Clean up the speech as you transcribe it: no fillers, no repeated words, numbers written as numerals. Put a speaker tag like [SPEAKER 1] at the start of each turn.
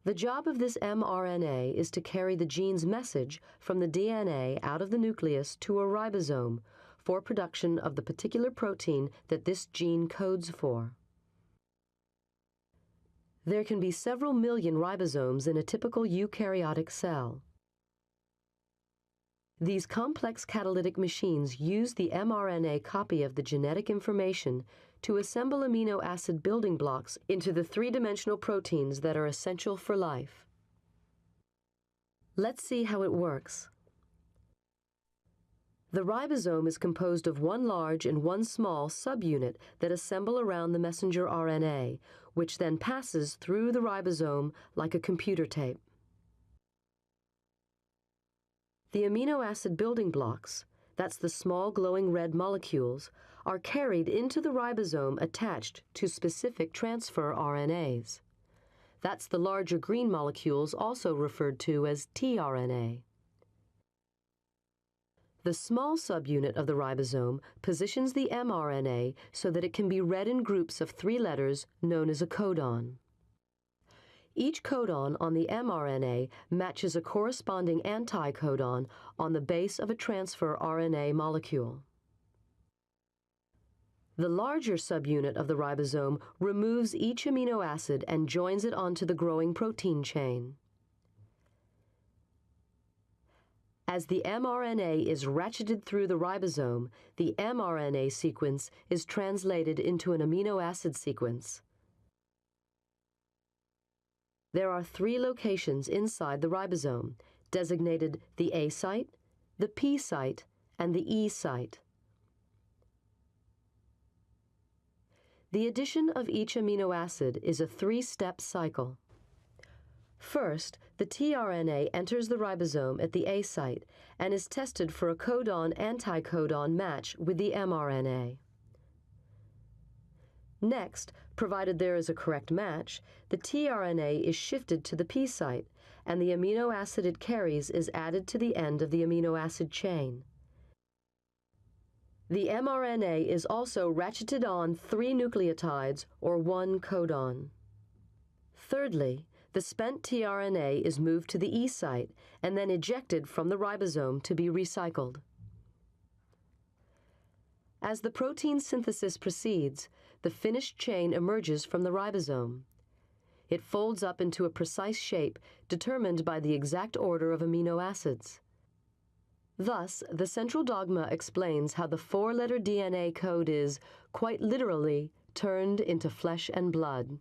[SPEAKER 1] The job of this mRNA is to carry the gene's message from the DNA out of the nucleus to a ribosome for production of the particular protein that this gene codes for. There can be several million ribosomes in a typical eukaryotic cell. These complex catalytic machines use the mRNA copy of the genetic information to assemble amino acid building blocks into the three-dimensional proteins that are essential for life. Let's see how it works. The ribosome is composed of one large and one small subunit that assemble around the messenger RNA, which then passes through the ribosome like a computer tape. The amino acid building blocks, that's the small glowing red molecules, are carried into the ribosome attached to specific transfer RNAs. That's the larger green molecules, also referred to as tRNA. The small subunit of the ribosome positions the mRNA so that it can be read in groups of 3 letters known as a codon. Each codon on the mRNA matches a corresponding anticodon on the base of a transfer RNA molecule. The larger subunit of the ribosome removes each amino acid and joins it onto the growing protein chain. As the mRNA is ratcheted through the ribosome, the mRNA sequence is translated into an amino acid sequence. There are 3 locations inside the ribosome, designated the A site, the P site, and the E site. The addition of each amino acid is a 3-step cycle. First, the tRNA enters the ribosome at the A site and is tested for a codon-anticodon match with the mRNA. Next, provided there is a correct match, the tRNA is shifted to the P site, and the amino acid it carries is added to the end of the amino acid chain. The mRNA is also ratcheted on 3 nucleotides, or 1 codon. Thirdly, the spent tRNA is moved to the E site and then ejected from the ribosome to be recycled. As the protein synthesis proceeds, the finished chain emerges from the ribosome. It folds up into a precise shape determined by the exact order of amino acids. Thus, the central dogma explains how the 4-letter DNA code is, quite literally, turned into flesh and blood.